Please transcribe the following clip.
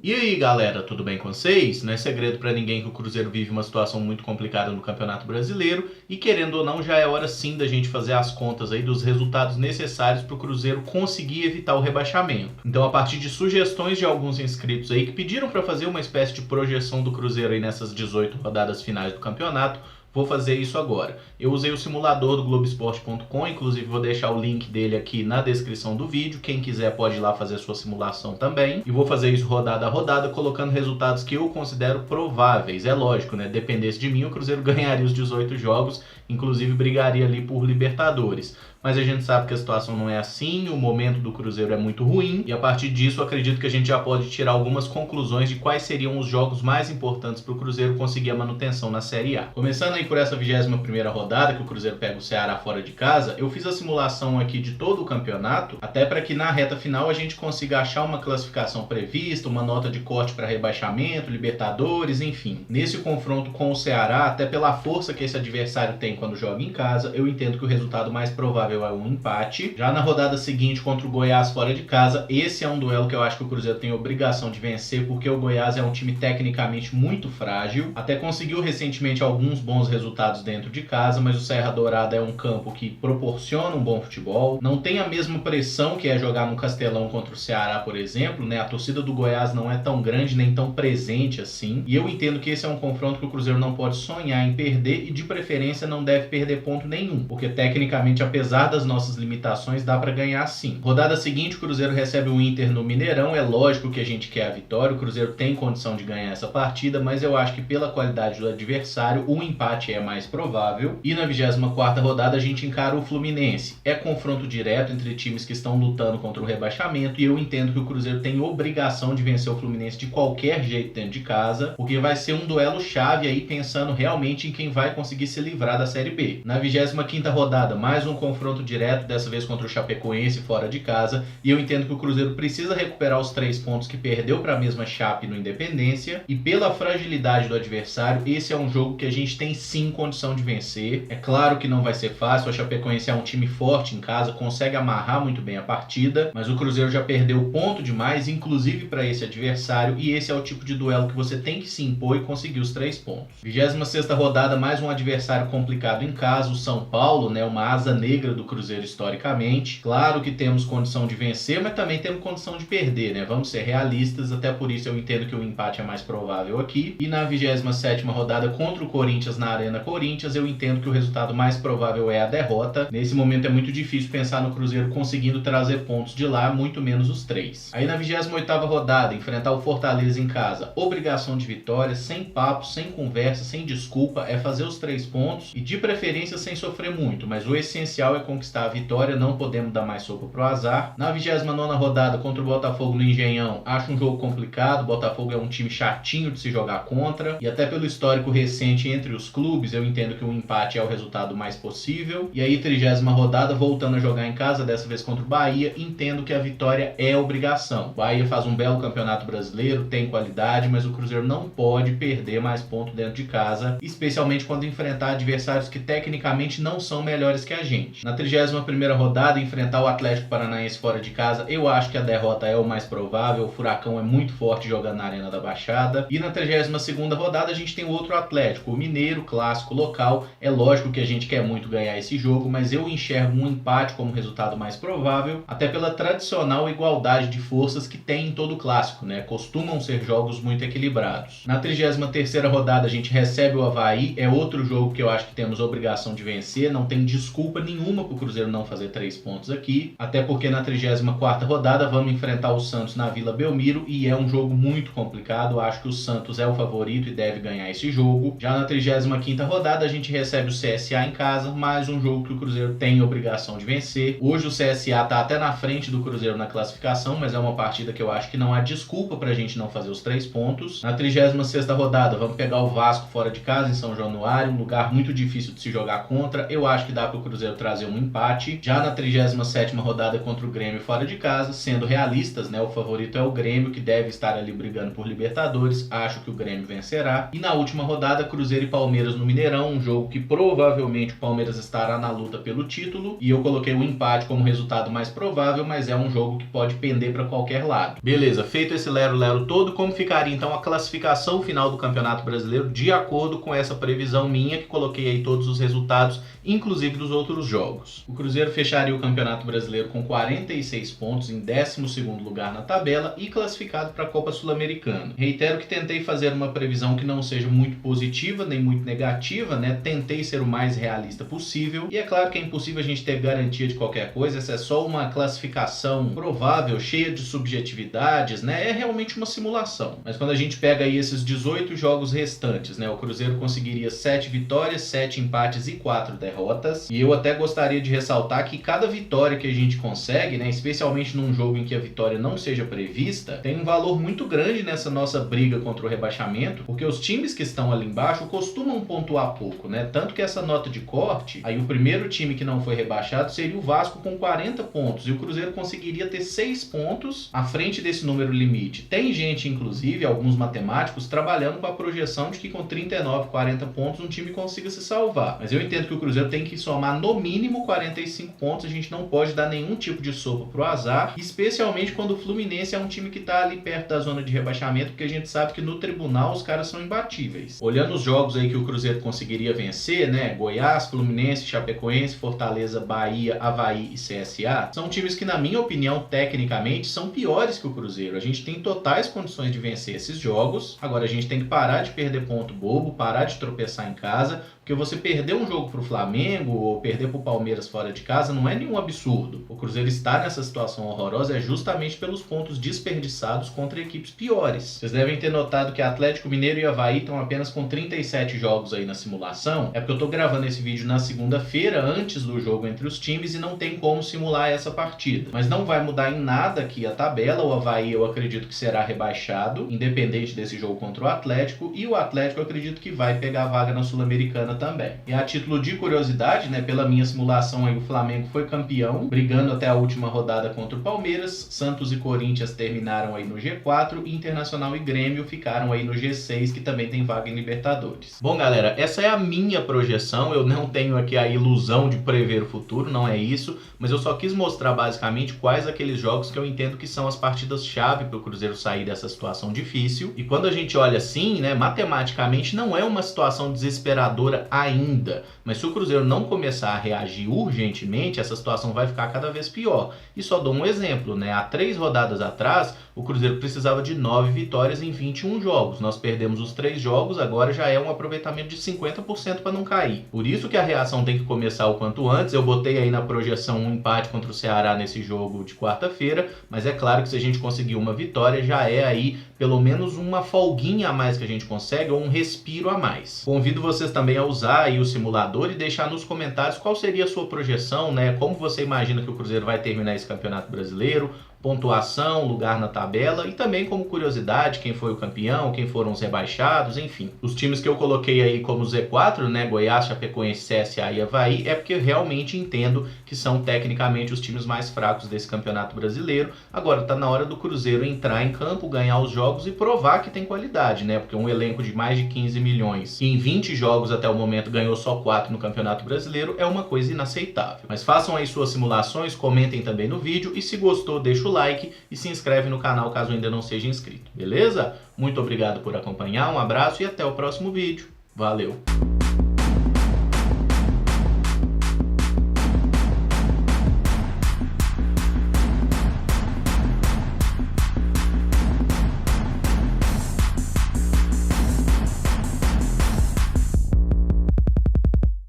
E aí galera, tudo bem com vocês? Não é segredo pra ninguém que o Cruzeiro vive uma situação muito complicada no Campeonato Brasileiro e querendo ou não já é hora sim da gente fazer as contas aí dos resultados necessários para o Cruzeiro conseguir evitar o rebaixamento. Então a partir de sugestões de alguns inscritos aí que pediram para fazer uma espécie de projeção do Cruzeiro aí nessas 18 rodadas finais do campeonato, vou fazer isso agora. Eu usei o simulador do Globoesporte.com, inclusive vou deixar o link dele aqui na descrição do vídeo. Quem quiser pode ir lá fazer a sua simulação também. E vou fazer isso rodada a rodada, colocando resultados que eu considero prováveis. É lógico, né? Dependesse de mim, o Cruzeiro ganharia os 18 jogos, inclusive brigaria ali por Libertadores. Mas a gente sabe que a situação não é assim, o momento do Cruzeiro é muito ruim, e a partir disso eu acredito que a gente já pode tirar algumas conclusões de quais seriam os jogos mais importantes para o Cruzeiro conseguir a manutenção na Série A. Começando aí por essa 21ª rodada, que o Cruzeiro pega o Ceará fora de casa, eu fiz a simulação aqui de todo o campeonato, até para que na reta final a gente consiga achar uma classificação prevista, uma nota de corte para rebaixamento, Libertadores, enfim. Nesse confronto com o Ceará, até pela força que esse adversário tem quando joga em casa, eu entendo que o resultado mais provável é um empate. Já na rodada seguinte contra o Goiás fora de casa, esse é um duelo que eu acho que o Cruzeiro tem obrigação de vencer, porque o Goiás é um time tecnicamente muito frágil, até conseguiu recentemente alguns bons resultados dentro de casa, mas o Serra Dourada é um campo que proporciona um bom futebol, não tem a mesma pressão que é jogar no Castelão contra o Ceará, por exemplo, né? A torcida do Goiás não é tão grande nem tão presente assim, e eu entendo que esse é um confronto que o Cruzeiro não pode sonhar em perder e de preferência não deve perder ponto nenhum, porque tecnicamente, apesar das nossas limitações, dá para ganhar sim. Rodada seguinte, o Cruzeiro recebe o Inter no Mineirão. É lógico que a gente quer a vitória, o Cruzeiro tem condição de ganhar essa partida, mas eu acho que pela qualidade do adversário, o empate é mais provável. E na 24ª rodada a gente encara o Fluminense. É confronto direto entre times que estão lutando contra o rebaixamento, e eu entendo que o Cruzeiro tem obrigação de vencer o Fluminense de qualquer jeito dentro de casa, porque vai ser um duelo chave aí, pensando realmente em quem vai conseguir se livrar da Série B. Na 25ª rodada, mais um confronto direto, dessa vez contra o Chapecoense fora de casa, e eu entendo que o Cruzeiro precisa recuperar os 3 pontos que perdeu para a mesma Chape no Independência, e pela fragilidade do adversário, esse é um jogo que a gente tem sim condição de vencer. É claro que não vai ser fácil, a Chapecoense é um time forte em casa, consegue amarrar muito bem a partida, mas o Cruzeiro já perdeu ponto demais, inclusive para esse adversário, e esse é o tipo de duelo que você tem que se impor e conseguir os 3 pontos. 26ª rodada, mais um adversário complicado em casa, o São Paulo, né, uma asa negra do Cruzeiro historicamente. Claro que temos condição de vencer, mas também temos condição de perder, né? Vamos ser realistas, até por isso eu entendo que o empate é mais provável aqui. E na 27ª rodada contra o Corinthians na Arena Corinthians, eu entendo que o resultado mais provável é a derrota. Nesse momento é muito difícil pensar no Cruzeiro conseguindo trazer pontos de lá, muito menos os 3. Aí na 28ª rodada, enfrentar o Fortaleza em casa. Obrigação de vitória, sem papo, sem conversa, sem desculpa, é fazer os 3 pontos e de preferência sem sofrer muito, mas o essencial é conquistar a vitória, não podemos dar mais sopa pro azar. Na 29ª rodada contra o Botafogo no Engenhão, acho um jogo complicado. O Botafogo é um time chatinho de se jogar contra, e até pelo histórico recente entre os clubes, eu entendo que o empate é o resultado mais possível. E aí, 30ª rodada, voltando a jogar em casa, dessa vez contra o Bahia, entendo que a vitória é obrigação. O Bahia faz um belo campeonato brasileiro, tem qualidade, mas o Cruzeiro não pode perder mais pontos dentro de casa, especialmente quando enfrentar adversários que tecnicamente não são melhores que a gente. Na 31ª rodada, enfrentar o Atlético Paranaense fora de casa, eu acho que a derrota é o mais provável. O Furacão é muito forte jogando na Arena da Baixada. E na 32ª rodada a gente tem o outro Atlético, o Mineiro, clássico local. É lógico que a gente quer muito ganhar esse jogo, mas eu enxergo um empate como resultado mais provável, até pela tradicional igualdade de forças que tem em todo clássico, né? Costumam ser jogos muito equilibrados. Na 33ª rodada a gente recebe o Avaí, é outro jogo que eu acho que temos obrigação de vencer, não tem desculpa nenhuma pro Cruzeiro não fazer 3 pontos aqui, até porque na 34ª rodada vamos enfrentar o Santos na Vila Belmiro, e é um jogo muito complicado. Acho que o Santos é o favorito e deve ganhar esse jogo. Já na 35ª rodada a gente recebe o CSA em casa, mais um jogo que o Cruzeiro tem obrigação de vencer. Hoje o CSA tá até na frente do Cruzeiro na classificação, mas é uma partida que eu acho que não há desculpa pra gente não fazer os 3 pontos. Na 36ª rodada vamos pegar o Vasco fora de casa em São Januário, um lugar muito difícil de se jogar contra. Eu acho que dá pro Cruzeiro trazer um empate. Já na 37ª rodada contra o Grêmio fora de casa, sendo realistas, né, o favorito é o Grêmio, que deve estar ali brigando por Libertadores. Acho que o Grêmio vencerá. E na última rodada, Cruzeiro e Palmeiras no Mineirão, um jogo que provavelmente o Palmeiras estará na luta pelo título. E eu coloquei o empate como resultado mais provável, mas é um jogo que pode pender para qualquer lado. Beleza, feito esse lero-lero todo, como ficaria então a classificação final do Campeonato Brasileiro de acordo com essa previsão minha, que coloquei aí todos os resultados, inclusive dos outros jogos. O Cruzeiro fecharia o Campeonato Brasileiro com 46 pontos em 12º lugar na tabela e classificado para a Copa Sul-Americana. Reitero que tentei fazer uma previsão que não seja muito positiva nem muito negativa, né? Tentei ser o mais realista possível, e é claro que é impossível a gente ter garantia de qualquer coisa, essa é só uma classificação provável, cheia de subjetividades, né? É realmente uma simulação. Mas quando a gente pega aí esses 18 jogos restantes, né? O Cruzeiro conseguiria 7 vitórias, 7 empates e 4 derrotas. E eu até gostaria de ressaltar que cada vitória que a gente consegue, né? Especialmente num jogo em que a vitória não seja prevista, tem um valor muito grande nessa nossa briga contra o rebaixamento, porque os times que estão ali embaixo costumam pontuar pouco, né? Tanto que essa nota de corte, aí o primeiro time que não foi rebaixado seria o Vasco com 40 pontos, e o Cruzeiro conseguiria ter 6 pontos à frente desse número limite. Tem gente, inclusive, alguns matemáticos, trabalhando com a projeção de que com 39, 40 pontos um time consiga se salvar. Mas eu entendo que o Cruzeiro tem que somar no mínimo 45 pontos, a gente não pode dar nenhum tipo de sopa pro azar, especialmente quando o Fluminense é um time que tá ali perto da zona de rebaixamento, porque a gente sabe que no tribunal os caras são imbatíveis. Olhando os jogos aí que o Cruzeiro conseguiria vencer, né? Goiás, Fluminense, Chapecoense, Fortaleza, Bahia, Avaí e CSA, são times que, na minha opinião, tecnicamente, são piores que o Cruzeiro. A gente tem totais condições de vencer esses jogos. Agora a gente tem que parar de perder ponto bobo, parar de tropeçar em casa, porque você perder um jogo pro Flamengo ou perder pro Palmeiras fora de casa não é nenhum absurdo. O Cruzeiro estar nessa situação horrorosa é justamente pelos pontos desperdiçados contra equipes piores. Vocês devem ter notado que Atlético Mineiro e Avaí estão apenas com 37 jogos aí na simulação. É porque eu tô gravando esse vídeo na segunda-feira, antes do jogo entre os times, e não tem como simular essa partida. Mas não vai mudar em nada aqui a tabela. O Avaí eu acredito que será rebaixado, independente desse jogo contra o Atlético, e o Atlético eu acredito que vai pegar a vaga na Sul-Americana também. E a título de curiosidade, né, pela minha simulação aí, o Flamengo foi campeão, brigando até a última rodada contra o Palmeiras. Santos e Corinthians terminaram aí no G4, Internacional e Grêmio ficaram aí no G6, que também tem vaga em Libertadores. Bom, galera, essa é a minha projeção. Eu não tenho aqui a ilusão de prever o futuro, não é isso, mas eu só quis mostrar basicamente quais aqueles jogos que eu entendo que são as partidas-chave para o Cruzeiro sair dessa situação difícil. E quando a gente olha assim, né, matematicamente não é uma situação desesperadora ainda, mas se o Cruzeiro não começar a reagir urgentemente, essa situação vai ficar cada vez pior. E só dou um exemplo, né? Há 3 rodadas atrás, o Cruzeiro precisava de 9 vitórias em 21 jogos. Nós perdemos os 3 jogos, agora já é um aproveitamento de 50% para não cair. Por isso que a reação tem que começar o quanto antes. Eu botei aí na projeção um empate contra o Ceará nesse jogo de quarta-feira, mas é claro que se a gente conseguir uma vitória, já é aí pelo menos uma folguinha a mais que a gente consegue, ou um respiro a mais. Convido vocês também a usar aí o simulador e deixar nos comentários qual seria a sua projeção, né? Como você imagina que o Cruzeiro vai terminar esse Campeonato Brasileiro, pontuação, lugar na tabela, e também como curiosidade, quem foi o campeão, quem foram os rebaixados, enfim. Os times que eu coloquei aí como Z4, né, Goiás, Chapecoense, CSA e Avaí, é porque eu realmente entendo que são tecnicamente os times mais fracos desse Campeonato Brasileiro. Agora tá na hora do Cruzeiro entrar em campo, ganhar os jogos e provar que tem qualidade, né? Porque um elenco de mais de 15 milhões e em 20 jogos até o momento ganhou só 4 no Campeonato Brasileiro é uma coisa inaceitável. Mas façam aí suas simulações, comentem também no vídeo e se gostou, deixa o like e se inscreve no canal caso ainda não seja inscrito, beleza? Muito obrigado por acompanhar, um abraço e até o próximo vídeo. Valeu!